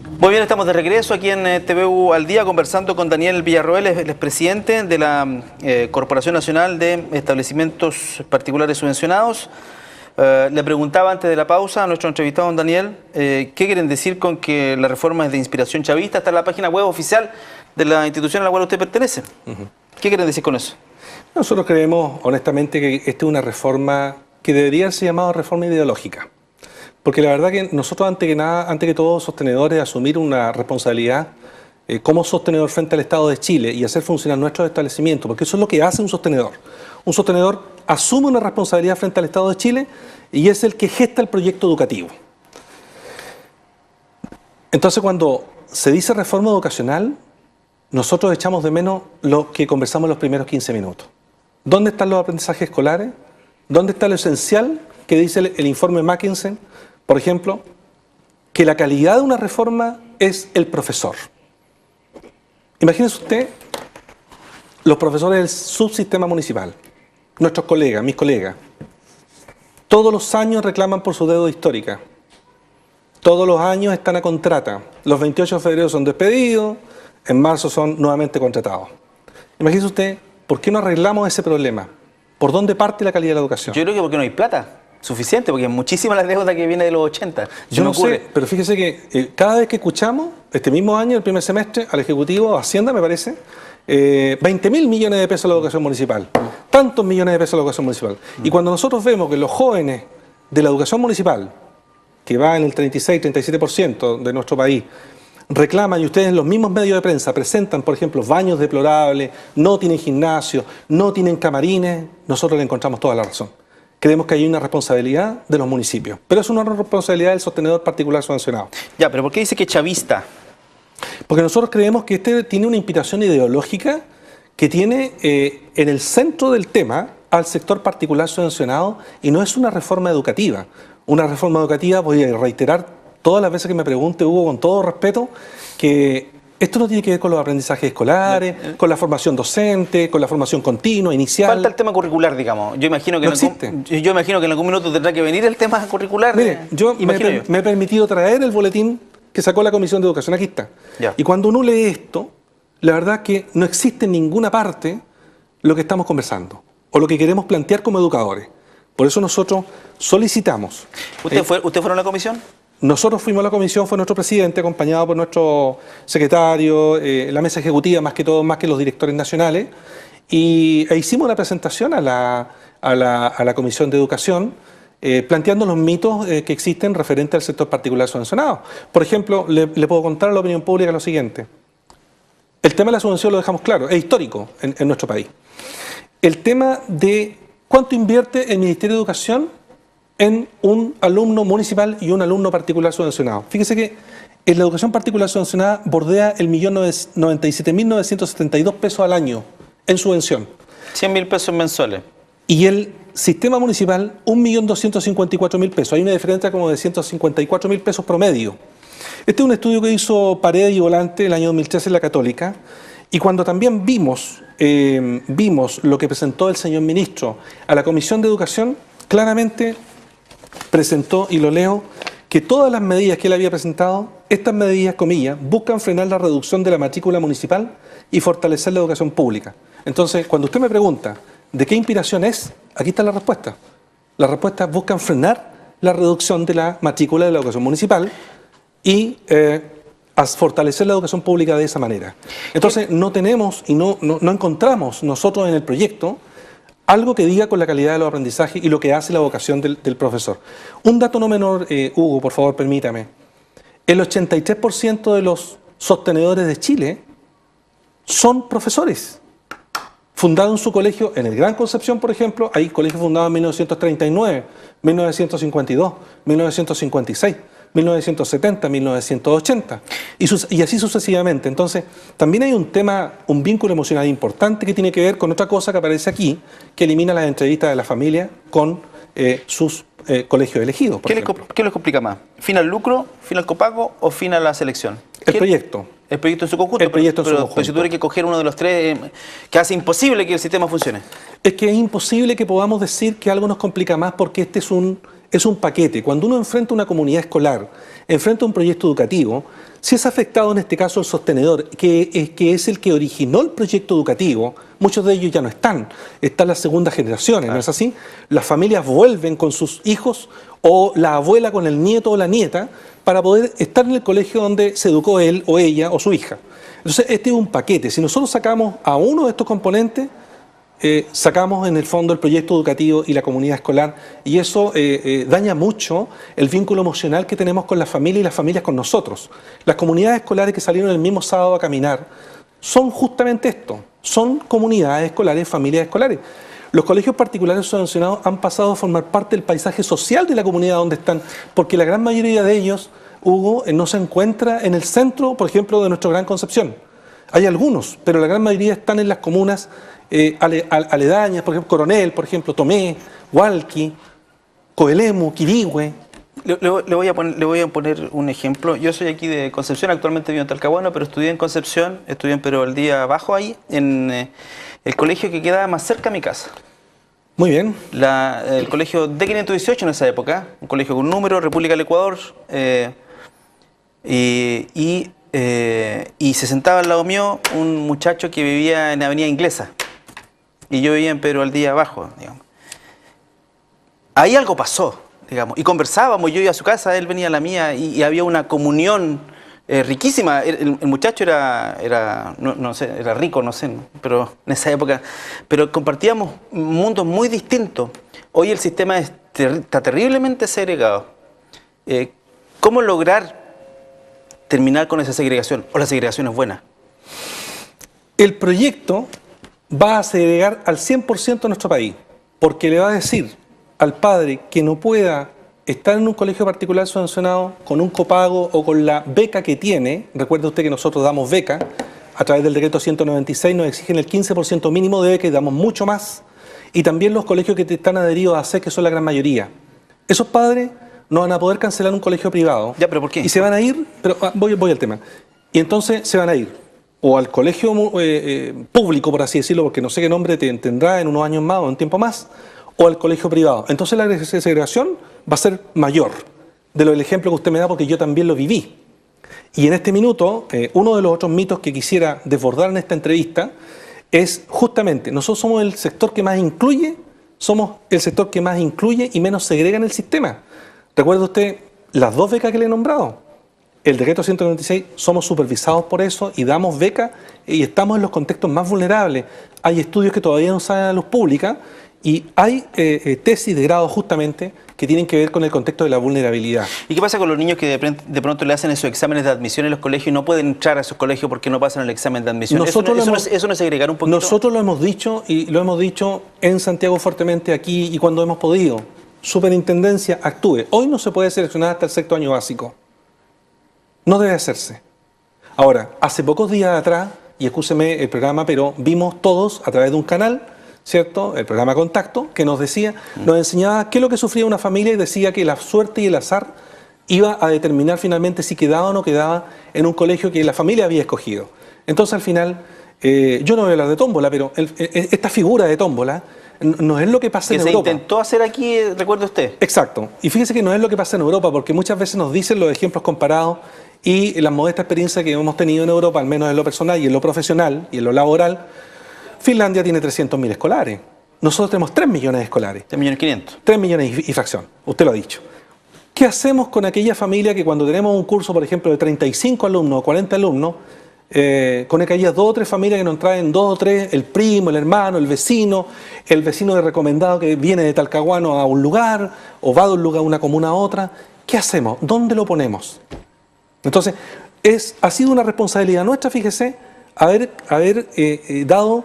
Muy bien, estamos de regreso aquí en TVU al Día conversando con Daniel Villarroel, el expresidente de la Corporación Nacional de Establecimientos Particulares Subvencionados. Le preguntaba antes de la pausa a nuestro entrevistado, don Daniel, ¿qué quieren decir con que la reforma es de inspiración chavista? Está en la página web oficial de la institución a la cual usted pertenece. ¿Qué quieren decir con eso? Nosotros creemos, honestamente, que esta es una reforma que debería ser llamada reforma ideológica. Porque la verdad que nosotros, antes que todo, sostenedores, asumir una responsabilidad como sostenedor frente al Estado de Chile y hacer funcionar nuestros establecimientos, porque eso es lo que hace un sostenedor. Un sostenedor asume una responsabilidad frente al Estado de Chile y es el que gesta el proyecto educativo. Entonces, cuando se dice reforma educacional, nosotros echamos de menos lo que conversamos en los primeros 15 minutos. ¿Dónde están los aprendizajes escolares? ¿Dónde está lo esencial que dice el informe McKinsey? Por ejemplo, que la calidad de una reforma es el profesor. Imagínese usted los profesores del subsistema municipal, nuestros colegas, mis colegas. Todos los años reclaman por su deuda histórica. Todos los años están a contrata. Los 28 de febrero son despedidos, en marzo son nuevamente contratados. Imagínese usted, ¿por qué no arreglamos ese problema? ¿Por dónde parte la calidad de la educación? Yo creo que porque no hay plata suficiente, porque es muchísima la deuda que viene de los 80. Yo no sé, pero fíjese que cada vez que escuchamos, este mismo año, el primer semestre, al Ejecutivo, Hacienda me parece, 20.000 millones de pesos a la educación municipal, tantos millones de pesos a la educación municipal. Y cuando nosotros vemos que los jóvenes de la educación municipal, que va en el 36-37% de nuestro país, reclaman, y ustedes en los mismos medios de prensa presentan, por ejemplo, baños deplorables, no tienen gimnasio, no tienen camarines, nosotros le encontramos toda la razón. Creemos que hay una responsabilidad de los municipios, pero es una responsabilidad del sostenedor particular subvencionado. Ya, pero ¿por qué dice que es chavista? Porque nosotros creemos que este tiene una inspiración ideológica que tiene en el centro del tema al sector particular subvencionado y no es una reforma educativa. Una reforma educativa, voy a reiterar todas las veces que me pregunte, Hugo, con todo respeto, que esto no tiene que ver con los aprendizajes escolares, con la formación docente, con la formación continua, inicial. Falta el tema curricular, digamos. Yo imagino que, yo imagino que en algún minuto tendrá que venir el tema curricular. Mire, yo me he permitido traer el boletín que sacó la Comisión de Educación, aquí está. Ya. Y cuando uno lee esto, la verdad que no existe en ninguna parte lo que estamos conversando o lo que queremos plantear como educadores. Por eso nosotros solicitamos. ¿Usted fue a la comisión? Nosotros fuimos a la comisión, fue nuestro presidente, acompañado por nuestro secretario, la mesa ejecutiva, más que los directores nacionales, e hicimos la presentación a la Comisión de Educación, planteando los mitos que existen referentes al sector particular subvencionado. Por ejemplo, le puedo contar a la opinión pública lo siguiente. El tema de la subvención lo dejamos claro, es histórico en nuestro país. El tema de cuánto invierte el Ministerio de Educación en un alumno municipal y un alumno particular subvencionado. Fíjese que en la educación particular subvencionada bordea el 1.097.972 pesos al año en subvención. 100.000 pesos mensuales. Y el sistema municipal, 1.254.000 pesos. Hay una diferencia como de 154.000 pesos promedio. Este es un estudio que hizo Paredes y Volante el año 2013 en la Católica. Y cuando también vimos lo que presentó el señor ministro a la Comisión de Educación, claramente presentó, y lo leo, que todas las medidas que él había presentado, estas medidas, comillas, buscan frenar la reducción de la matrícula municipal y fortalecer la educación pública. Entonces, cuando usted me pregunta de qué inspiración es, aquí está la respuesta. La respuesta es buscan frenar la reducción de la matrícula de la educación municipal y fortalecer la educación pública de esa manera. Entonces, no tenemos y no encontramos nosotros en el proyecto algo que diga con la calidad de los aprendizajes y lo que hace la vocación del profesor. Un dato no menor, Hugo, por favor, permítame. El 83% de los sostenedores de Chile son profesores. Fundados en su colegio, en el Gran Concepción, por ejemplo, hay colegios fundados en 1939, 1952, 1956, 1970, 1980, y así sucesivamente. Entonces, también hay un vínculo emocional importante que tiene que ver con otra cosa que aparece aquí, que elimina las entrevistas de la familia con sus colegios elegidos. ¿Qué les complica más? ¿Fin al lucro, fin al copago o fin a la selección? El proyecto. El proyecto en su conjunto. El proyecto en su conjunto. Pero si tuviera que coger uno de los tres que hace imposible que el sistema funcione. Es que es imposible que podamos decir que algo nos complica más porque este es un es un paquete. Cuando uno enfrenta una comunidad escolar, enfrenta un proyecto educativo, si es afectado en este caso el sostenedor, que es el que originó el proyecto educativo, muchos de ellos ya no están las segundas generaciones, ¿no es así? Las familias vuelven con sus hijos o la abuela con el nieto o la nieta para poder estar en el colegio donde se educó él o ella o su hija. Entonces, este es un paquete. Si nosotros sacamos a uno de estos componentes, sacamos en el fondo el proyecto educativo y la comunidad escolar, y eso daña mucho el vínculo emocional que tenemos con la familia y las familias con nosotros. Las comunidades escolares que salieron el mismo sábado a caminar son justamente esto, son comunidades escolares, familias escolares. Los colegios particulares subvencionados han pasado a formar parte del paisaje social de la comunidad donde están, porque la gran mayoría de ellos, Hugo, no se encuentra en el centro, por ejemplo, de nuestra Gran Concepción. Hay algunos, pero la gran mayoría están en las comunas aledañas, por ejemplo, Coronel, por ejemplo, Tomé, Hualqui, Coelemu, Quirihue. Le voy a poner un ejemplo. Yo soy aquí de Concepción, actualmente vivo en Talcahuano, pero estudié en Concepción, estudié en Pero al día abajo ahí, en el colegio que quedaba más cerca a mi casa. Muy bien. El colegio D518 en esa época, un colegio con número, República del Ecuador, y se sentaba al lado mío un muchacho que vivía en Avenida Inglesa, y yo vivía en Pedro al día abajo, digamos. Ahí algo pasó, digamos, y conversábamos, yo iba a su casa, él venía a la mía, y había una comunión riquísima. El muchacho no sé, era rico, no sé, pero en esa época, pero compartíamos mundos muy distintos. Hoy el sistema está terriblemente segregado. ¿Cómo lograr terminar con esa segregación? ¿O la segregación es buena? El proyecto va a segregar al 100% a nuestro país, porque le va a decir al padre que no pueda estar en un colegio particular subvencionado con un copago o con la beca que tiene. Recuerde usted que nosotros damos beca, a través del decreto 196 nos exigen el 15% mínimo de beca y damos mucho más, y también los colegios que están adheridos a ACES, que son la gran mayoría. Esos padres no van a poder cancelar un colegio privado. Ya, ¿pero por qué? Y se van a ir, pero voy al tema. Y entonces se van a ir o al colegio público, por así decirlo, porque no sé qué nombre tendrá en unos años más o en tiempo más, o al colegio privado. Entonces la segregación va a ser mayor del ejemplo que usted me da, porque yo también lo viví. Y en este minuto, uno de los otros mitos que quisiera desbordar en esta entrevista es justamente, nosotros somos el sector que más incluye, y menos segrega en el sistema. ¿Recuerda usted las dos becas que le he nombrado? El decreto 196, somos supervisados por eso y damos becas y estamos en los contextos más vulnerables. Hay estudios que todavía no salen a la luz pública y hay tesis de grado justamente que tienen que ver con el contexto de la vulnerabilidad. ¿Y qué pasa con los niños que de pronto le hacen esos exámenes de admisión en los colegios y no pueden entrar a esos colegios porque no pasan el examen de admisión? ¿Eso no es segregar un poquito? Nosotros lo hemos dicho, y lo hemos dicho en Santiago fuertemente aquí y cuando hemos podido. Superintendencia, actúe. Hoy no se puede seleccionar hasta el sexto año básico. No debe hacerse. Ahora, hace pocos días atrás, y escúcheme el programa, pero vimos todos a través de un canal, ¿cierto? El programa Contacto, que nos decía, nos enseñaba qué es lo que sufría una familia y decía que la suerte y el azar iba a determinar finalmente si quedaba o no quedaba en un colegio que la familia había escogido. Entonces, al final, yo no voy a hablar de tómbola, pero esta figura de tómbola no es lo que pasa en Europa. Que se intentó hacer aquí, recuerde usted. Exacto. Y fíjese que no es lo que pasa en Europa, porque muchas veces nos dicen los ejemplos comparados y la modesta experiencia que hemos tenido en Europa, al menos en lo personal y en lo profesional y en lo laboral. Finlandia tiene 300.000 escolares. Nosotros tenemos 3 millones de escolares. 3.500.000. 3 millones y fracción. Usted lo ha dicho. ¿Qué hacemos con aquella familia que cuando tenemos un curso, por ejemplo, de 35 alumnos o 40 alumnos, con aquellas 2 o 3 familias que nos traen 2 o 3, el primo, el hermano, el vecino de recomendado que viene de Talcahuano a un lugar o va de un lugar a una comuna a otra? ¿Qué hacemos? ¿Dónde lo ponemos? Entonces, ha sido una responsabilidad nuestra, fíjese, haber dado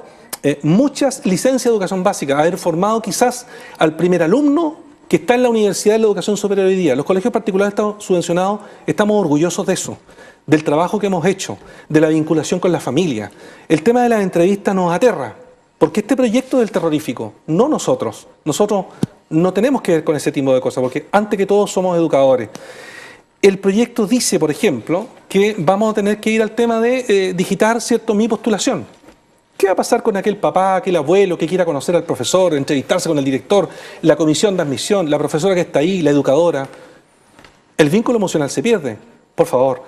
muchas licencias de educación básica, haber formado quizás al primer alumno que está en la universidad de la educación superior hoy día. Los colegios particulares están subvencionados, estamos orgullosos de eso, del trabajo que hemos hecho, de la vinculación con la familia. El tema de las entrevistas nos aterra, porque este proyecto es del terrorífico, no nosotros. Nosotros no tenemos que ver con ese tipo de cosas, porque antes que todo somos educadores. El proyecto dice, por ejemplo, que vamos a tener que ir al tema de digitar, ¿cierto?, mi postulación. ¿Qué va a pasar con aquel papá, aquel abuelo que quiera conocer al profesor, entrevistarse con el director, la comisión de admisión, la profesora que está ahí, la educadora? El vínculo emocional se pierde. Por favor,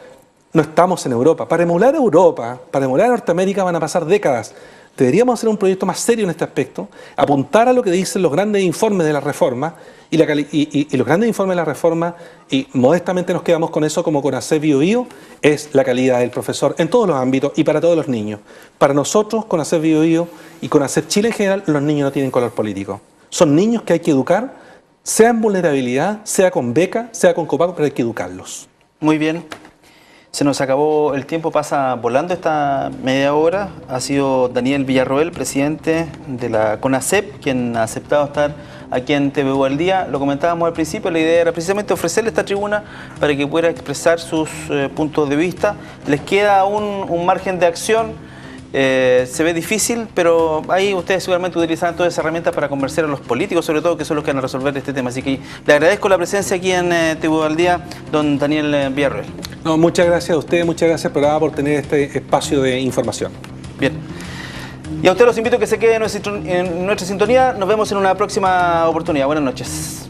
no estamos en Europa. Para emular a Europa, para emular a Norteamérica van a pasar décadas. Deberíamos hacer un proyecto más serio en este aspecto, apuntar a lo que dicen los grandes informes de la reforma y los grandes informes de la reforma, y modestamente nos quedamos con eso como CONACYT Bio Bio, es la calidad del profesor en todos los ámbitos y para todos los niños. Para nosotros, CONACYT Bio Bio y CONACYT Chile en general, los niños no tienen color político. Son niños que hay que educar, sea en vulnerabilidad, sea con beca, sea con copago, pero hay que educarlos. Muy bien. Se nos acabó el tiempo, pasa volando esta media hora. Ha sido Daniel Villarroel, presidente de la CONACYT, quien ha aceptado estar aquí en TVU al Día. Lo comentábamos al principio, la idea era precisamente ofrecerle esta tribuna para que pudiera expresar sus puntos de vista. Les queda un margen de acción. Se ve difícil, pero ahí ustedes seguramente utilizarán todas esas herramientas para convencer a los políticos, sobre todo, que son los que van a resolver este tema. Así que le agradezco la presencia aquí en TVU al Día, don Daniel Villarroel. No, muchas gracias a ustedes, muchas gracias por tener este espacio de información. Bien. Y a ustedes los invito a que se queden en nuestra sintonía. Nos vemos en una próxima oportunidad. Buenas noches.